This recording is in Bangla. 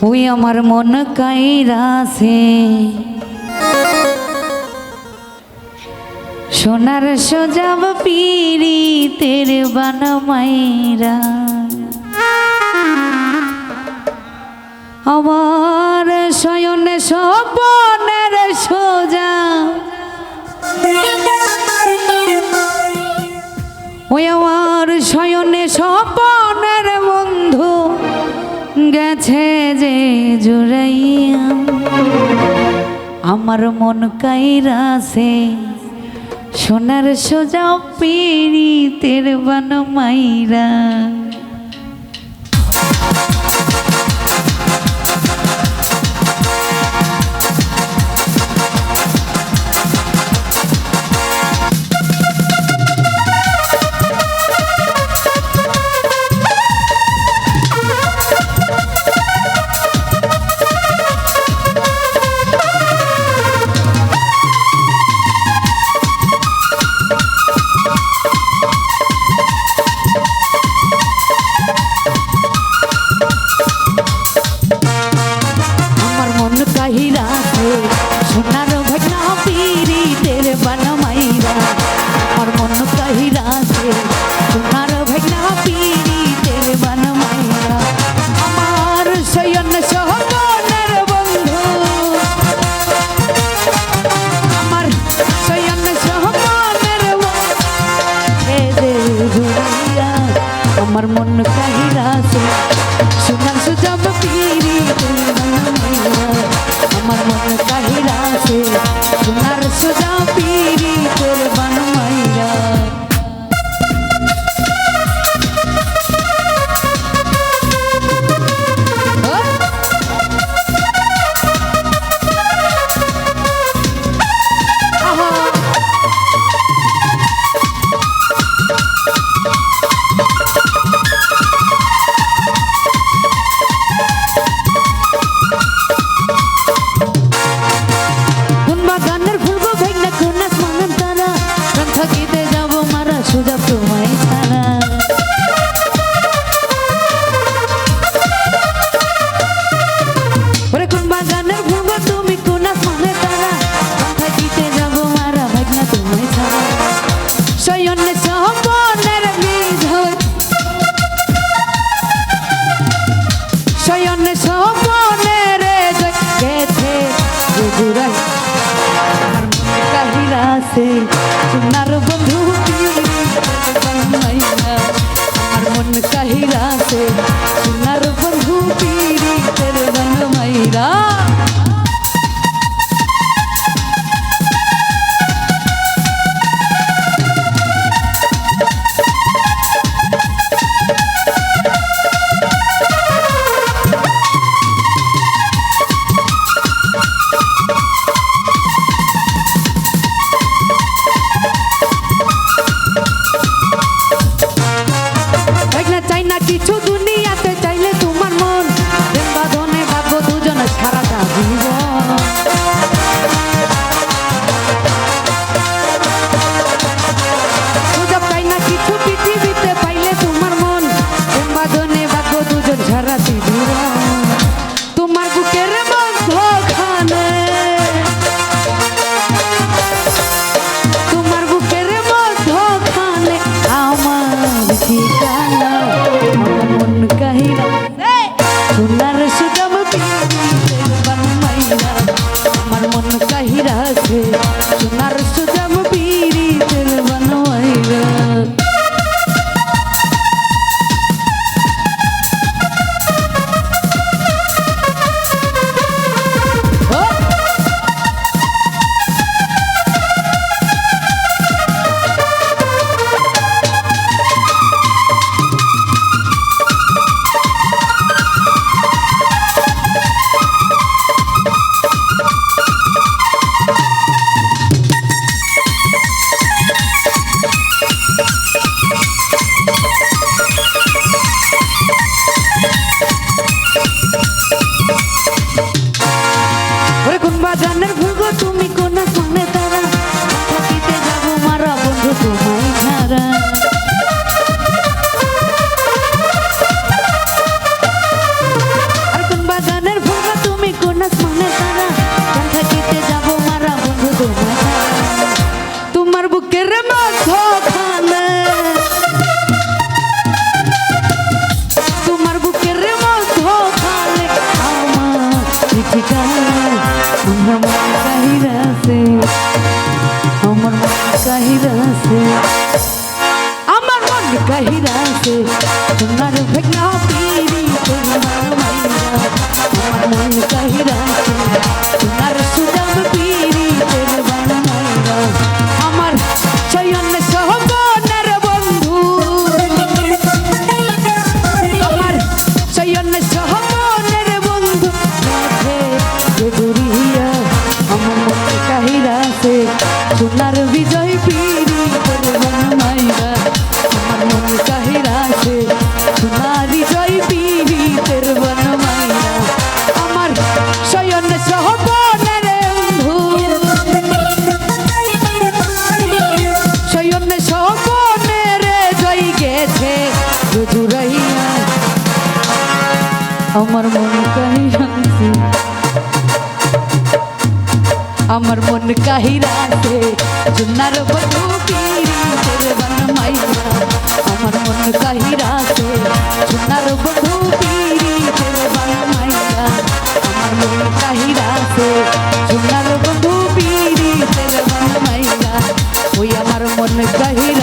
ওই আমার মন কাইরাছে সোনার সজাব পীড়িতের বানমাইরা আমার শয়নে স্বপনের সোজা ওই আমার শয়নে স্বপনের বন্ধু গেছে যে জুড়াইয়া আমার মন কাইরাছে সোনার সোজা পীড়িতের বানমাইরা সোনার ভাগনা পীড়িতের বানমাইরা আমার মন কাহিরাছে সোনার ভাগনা পীড়িতের বানমাইরা আমার শয়ন সহবনের বন্ধু আমার শয়ন সহবনের জুড়াইয়া আমার মন কাহিরাছে সোনার সুজাব পীড়িতের বানমাইরা আমার মন কাহিরাছে সোনার সোজা পীড়িতের বানমাইরা সোনার বন্ধু আমার মন কাহিরাছে সোনার বন্ধু পীড়িতের বানমাইরা কিছু দুনিয়াতে চাইলে তোমার মন বাঁধনে বাঁধবো দুজন সারাটা জীবন সুযোগ চাই না কিছু পৃথিবীতে পাইলে তোমার মন বাঁধনে বাঁধবো দুজন সারাটি জীবন তোমার বুকের মধ্যখানে তোমার বুকের মধ্যখানে আমার ঠিকানা মন কাহিরা সোনার সুজাব পীড়িতের বানমাইরা আমার মন কাহিরাছে সোনার সুজাব পীড়িতের বানমাইরা গহিরা সে সোনার ভেঙা পিরি তোর মাইরা আমার মন গহিরা সে সোনার সুদাম পিরি তোর মাইরা আমার চয়ন সহবনের বন্ধু আমার চয়ন সহবনের বন্ধু মাঝে গুরিয়া আমার মন গহিরা সে সোনার বিজয় পিরি তোর মাইরা আমার মন গহিরা সে সোনার বিজয় পিরি তোর মাইরা আমার শয়ন সহবনের বন্ধু শয়ন সহবনের জয় গেছে জুরাইয়া আমার মন গহিরা সে আমার মন কাহিরাতে জুনার বধু পিরি তেরে বন মাইরা আমার মন কাহিরাতে জুনার বধু পিরি তেরে বন মাইরা আমার মন কাহিরাতে জুনার বধু পিরি তেরে বন মাইরা ওই আমার মন কাহিরা